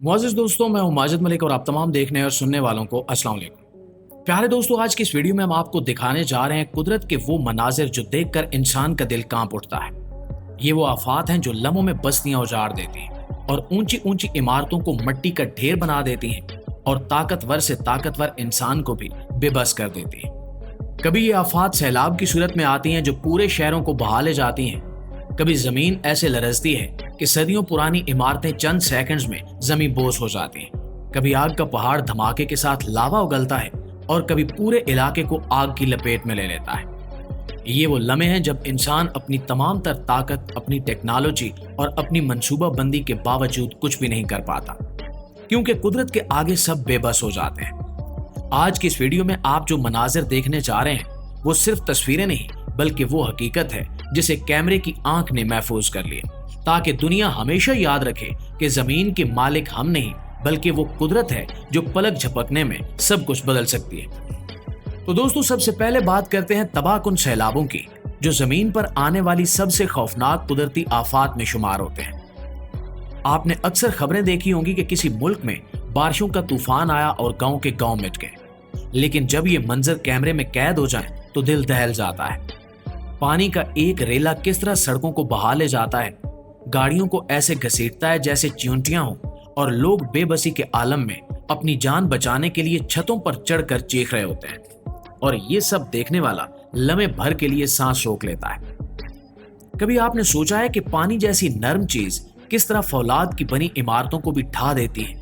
मुआज़िज़ दोस्तों, मैं हूं माजिद मलिक और आप तमाम देखने और सुनने वालों को अस्सलाम वालेकुम। प्यारे दोस्तों, आज की इस वीडियो में हम आपको दिखाने जा रहे हैं कुदरत के वो मनाजिर जो देखकर इंसान का दिल कांप उठता है। ये वो आफात हैं जो लम्हों में बस्तियां उजाड़ देती हैं और ऊंची ऊंची इमारतों को मिट्टी का ढेर बना देती हैं और ताकतवर से ताकतवर इंसान को भी बेबस कर देती हैं। कभी ये आफात सैलाब की सूरत में आती हैं जो पूरे शहरों को बहा ले जाती हैं। कभी जमीन ऐसे लरजती है कि सदियों पुरानी इमारतें चंद सेकंड्स में जमीन बोझ हो जाती हैं। कभी आग का पहाड़ धमाके के साथ लावा उगलता है और कभी पूरे इलाके को आग की लपेट में ले लेता है। ये वो लम्हे हैं जब इंसान अपनी तमाम तर ताकत, अपनी टेक्नोलॉजी और अपनी मंसूबा बंदी के बावजूद कुछ भी नहीं कर पाता, क्योंकि कुदरत के आगे सब बेबस हो जाते हैं। आज की इस वीडियो में आप जो मनाजिर देखने जा रहे हैं वो सिर्फ तस्वीरें नहीं बल्कि वो हकीकत है जिसे कैमरे की आंख ने महफूज कर लिया, ताकि दुनिया हमेशा याद रखे कि जमीन के मालिक हम नहीं बल्कि वो कुदरत है जो पलक झपकने में सब कुछ बदल सकती है। तो दोस्तों, सबसे पहले बात करते हैं तबाहकुन सैलाबों की, जो जमीन पर आने वाली सबसे खौफनाक कुदरती आफात में शुमार होते हैं। आपने अक्सर खबरें देखी होंगी कि किसी मुल्क में बारिशों का तूफान आया और गांव के गांव मिट गए, लेकिन जब ये मंजर कैमरे में कैद हो जाए तो दिल दहल जाता है। पानी का एक रेला किस तरह सड़कों को बहा ले जाता है, गाड़ियों को ऐसे घसीटता है जैसे चींटियां हों, और लोग बेबसी के आलम में अपनी जान बचाने के लिए छतों पर चढ़कर चीख रहे होते हैं। और ये सब देखने वाला लम्हे भर के लिए सांस रोक लेता है। कभी आपने सोचा है कि पानी जैसी नर्म चीज किस तरह फौलाद की बनी इमारतों को भी ढा देती है?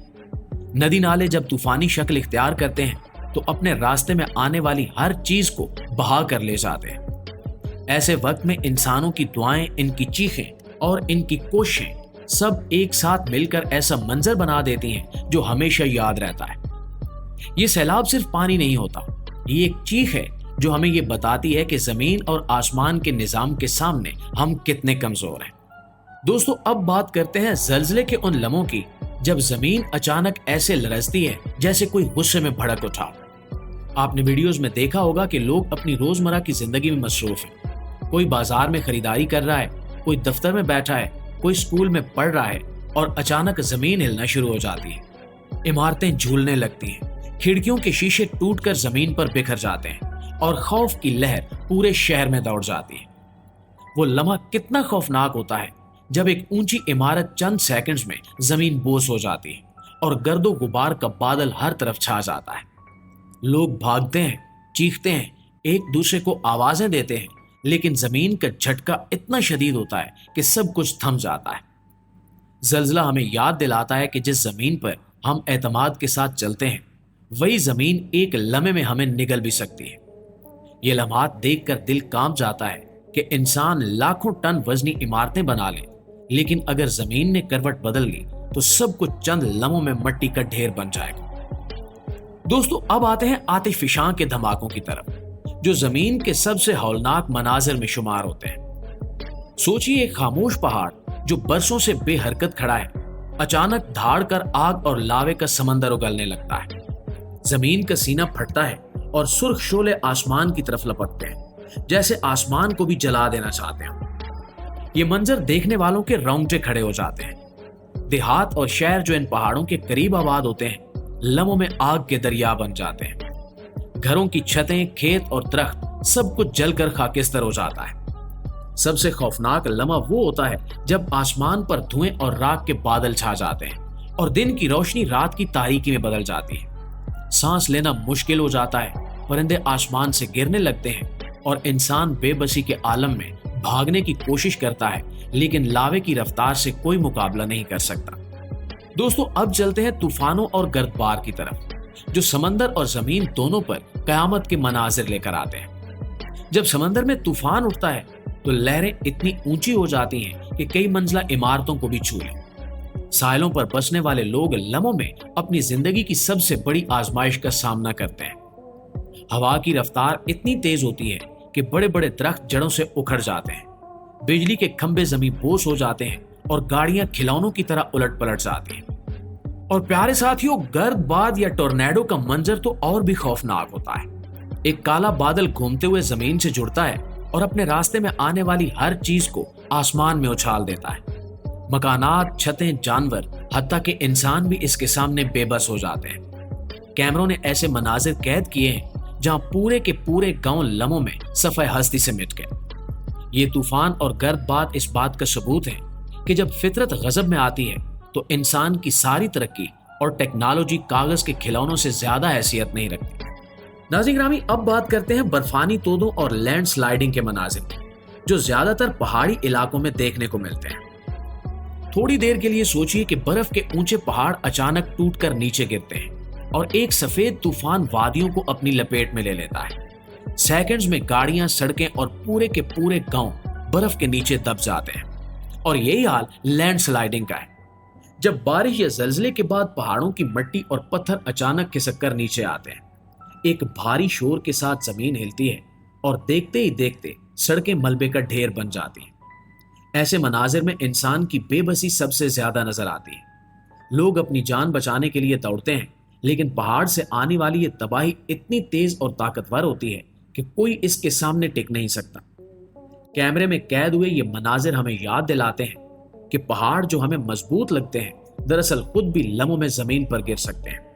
नदी नाले जब तूफानी शक्ल इख्तियार करते हैं तो अपने रास्ते में आने वाली हर चीज को बहा कर ले जाते हैं। ऐसे वक्त में इंसानों की दुआएं, इनकी चीखें और इनकी कोशिशें सब एक साथ मिलकर ऐसा मंजर बना देती हैं जो हमेशा याद रहता है। ये सैलाब सिर्फ पानी नहीं होता, ये एक चीख है जो हमें ये बताती है कि जमीन और आसमान के निजाम के सामने हम कितने कमजोर हैं। दोस्तों, अब बात करते हैं ज़ल्ज़ले के उन लम्हों की जब जमीन अचानक ऐसे लरजती है जैसे कोई गुस्से में भड़क उठा। आपने वीडियोस में देखा होगा कि लोग अपनी रोजमर्रा की जिंदगी में मसरूफ हैं। कोई बाजार में खरीदारी कर रहा है, कोई दफ्तर में बैठा है, कोई स्कूल में पढ़ रहा है, और अचानक जमीन हिलना शुरू हो जाती है। इमारतें झूलने लगती हैं, खिड़कियों के शीशे टूटकर जमीन पर बिखर जाते हैं और खौफ की लहर पूरे शहर में दौड़ जाती है। वो लम्हा कितना खौफनाक होता है जब एक ऊंची इमारत चंद सेकंड्स में जमीन बोझ हो जाती है और गर्दो गुबार का बादल हर तरफ छा जाता है। लोग भागते हैं, चीखते हैं, एक दूसरे को आवाजें देते हैं, लेकिन जमीन का झटका इतना शदीद होता है कि सब कुछ थम जाता है। जल्जला हमें याद दिलाता है कि जिस जमीन पर हम एतमाद के साथ चलते हैं वही जमीन एक लम्हे में हमें निगल भी सकती है। ये लम्हात देखकर दिल कांप जाता है कि इंसान लाखों टन वजनी इमारतें बना ले, लेकिन अगर जमीन ने करवट बदल ली तो सब कुछ चंद लम्हों में मिट्टी का ढेर बन जाएगा। दोस्तों, अब आते हैं आतिशफशां के धमाकों की तरफ, जो जमीन के सबसे हौलनाक मनाजिर में शुमार होते हैं। सोचिए, एक खामोश पहाड़ जो बरसों से बेहरकत खड़ा है, अचानक धाड़ कर आग और लावे का समंदर उगलने लगता है। जमीन का सीना फटता है और सुर्ख शोले आसमान की तरफ लपकते हैं, जैसे आसमान को भी जला देना चाहते हैं। ये मंजर देखने वालों के रोंगटे खड़े हो जाते हैं। देहात और शहर जो इन पहाड़ों के करीब आबाद होते हैं लम्हों में आग के दरिया बन जाते हैं। घरों की छतें, खेत और दरख्त सब कुछ जलकर खाकिस्तर हो जाता है। सबसे खौफनाक लम्हा वो होता है जब आसमान पर धुएं और राख के बादल छा जाते हैं और दिन की रोशनी रात की तारीकी में बदल जाती है। सांस लेना मुश्किल हो जाता है, परिंदे आसमान से गिरने लगते हैं और इंसान बेबसी के आलम में भागने की कोशिश करता है, लेकिन लावे की रफ्तार से कोई मुकाबला नहीं कर सकता। दोस्तों, अब चलते हैं तूफानों और गर्दबार की तरफ, जो समंदर और जमीन दोनों पर कयामत के मनाजिर लेकर आते हैं। जब समंदर में तूफान उठता है तो लहरें इतनी ऊंची हो जाती हैं कि कई मंजिला इमारतों को भी छू लें। साहिलों पर बसने वाले लोग लम्हों में अपनी जिंदगी की सबसे बड़ी आजमाइश का सामना करते हैं। हवा की रफ्तार इतनी तेज होती है कि बड़े बड़े दरख्त जड़ों से उखड़ जाते हैं, बिजली के खंभे जमीन बोझ हो जाते हैं और गाड़ियां खिलौनों की तरह उलट पलट जाती हैं। और प्यारे साथियों, गर्दबाद या टोर्नेडो का मंजर तो और भी खौफनाक होता है। एक काला बादल घूमते हुए जमीन से जुड़ता है और अपने रास्ते में आने वाली हर चीज को आसमान में उछाल देता है। मकानात, छतें, जानवर हत्ता कि इंसान भी इसके सामने बेबस हो जाते हैं। कैमरों ने ऐसे मनाजिर कैद किए हैं जहां पूरे के पूरे गांव लम्हों में सफाई हस्ती से मिट गए। ये तूफान और गर्द बात इस बात का सबूत है कि जब फितरत गजब में आती है तो इंसान की सारी तरक्की और टेक्नोलॉजी कागज के खिलौनों से ज्यादा हैसियत नहीं रखती। नाज़रीन ग्रामी, अब बात करते हैं बर्फानी तोदों और लैंड स्लाइडिंग के मनाजिर की, जो ज्यादातर पहाड़ी इलाकों में देखने को मिलते हैं। थोड़ी देर के लिए सोचिए कि बर्फ के ऊंचे पहाड़ अचानक टूटकर नीचे गिरते हैं और एक सफेद तूफान वादियों को अपनी लपेट में ले लेता है। सेकंड्स में गाड़ियां, सड़कें और पूरे के पूरे गांव बर्फ के नीचे दब जाते हैं। और यही हाल लैंड स्लाइडिंग का है। जब बारिश या जलजले के बाद पहाड़ों की मिट्टी और पत्थर अचानक खिसक कर नीचे आते हैं, एक भारी शोर के साथ जमीन हिलती है और देखते ही देखते सड़कें मलबे का ढेर बन जाती हैं। ऐसे मनाजिर में इंसान की बेबसी सबसे ज्यादा नजर आती है। लोग अपनी जान बचाने के लिए दौड़ते हैं, लेकिन पहाड़ से आने वाली ये तबाही इतनी तेज और ताकतवर होती है कि कोई इसके सामने टिक नहीं सकता। कैमरे में कैद हुए ये मनाजिर हमें याद दिलाते हैं कि पहाड़ जो हमें मजबूत लगते हैं, दरअसल खुद भी लम्हों में जमीन पर गिर सकते हैं।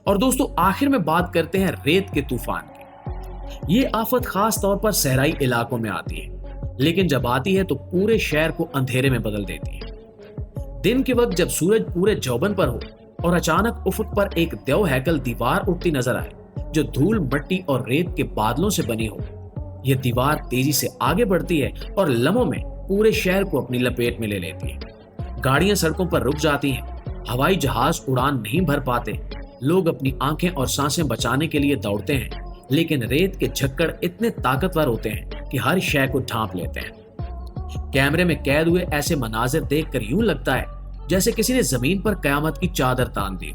और दोस्तों, आखिर में बात करते हैं रेत के तूफान की। ये आफत खास तौर पर सहराई इलाकों में आती है, लेकिन जब आती है तो पूरे शहर को अंधेरे में बदल देती है। दिन के वक्त जब सूरज पूरे जौबन पर हो और अचानक उफक पर एक देव हैकल दीवार उठती नजर आए, जो धूल, मिट्टी और रेत के बादलों से बनी हो, यह दीवार तेजी से आगे बढ़ती है और लम्हों में पूरे शहर को अपनी लपेट में ले लेती है। गाड़ियां सड़कों पर रुक जाती हैं, हवाई जहाज उड़ान नहीं भर पाते, लोग अपनी आंखें और सांसें बचाने के लिए दौड़ते हैं, लेकिन रेत के झक्कड़ इतने ताकतवर होते हैं कि हर शय को ढांप लेते हैं। कैमरे में कैद हुए ऐसे मनाजिर देखकर यूं लगता है जैसे किसी ने जमीन पर कयामत की चादर तान दी।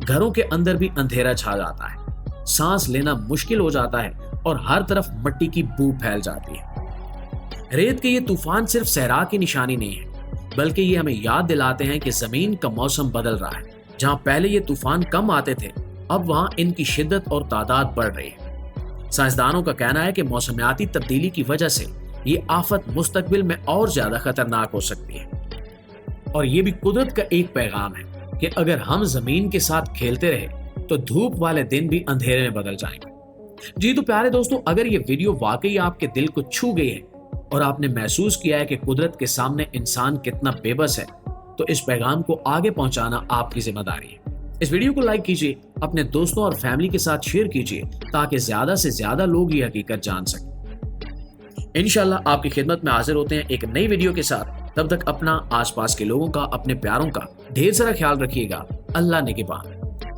घरों के अंदर भी अंधेरा छा जाता है, सांस लेना मुश्किल हो जाता है और हर तरफ मिट्टी की बू फैल जाती है। रेत के ये तूफान सिर्फ सहरा की निशानी नहीं है, बल्कि ये हमें याद दिलाते हैं कि जमीन का मौसम बदल रहा है। जहां पहले ये तूफान कम आते थे, अब वहां इनकी शिद्दत और तादाद बढ़ रही है। साइंसदानों का कहना है कि मौसमियाती तब्दीली की वजह से ये आफत मुस्तकबिल में और ज्यादा खतरनाक हो सकती है। और ये भी कुदरत का एक पैगाम है कि अगर हम जमीन के साथ खेलते रहे तो धूप वाले दिन भी अंधेरे में बदल जाएंगे। जी तो प्यारे दोस्तों, अगर ये वीडियो वाकई आपके दिल को छू गई है और आपने महसूस किया है कि कुदरत के सामने इंसान कितना बेबस है, तो इस पैगाम को आगे पहुंचाना आपकी जिम्मेदारी है। इस वीडियो को लाइक कीजिए, अपने दोस्तों और फैमिली के साथ शेयर कीजिए, ताकि ज्यादा से ज्यादा लोग ये हकीकत जान सकें। इंशाल्लाह आपकी खिदमत में हाजिर होते हैं एक नई वीडियो के साथ। तब तक अपना, आसपास के लोगों का, अपने प्यारों का ढेर सारा ख्याल रखिएगा। अल्लाह निगहबान।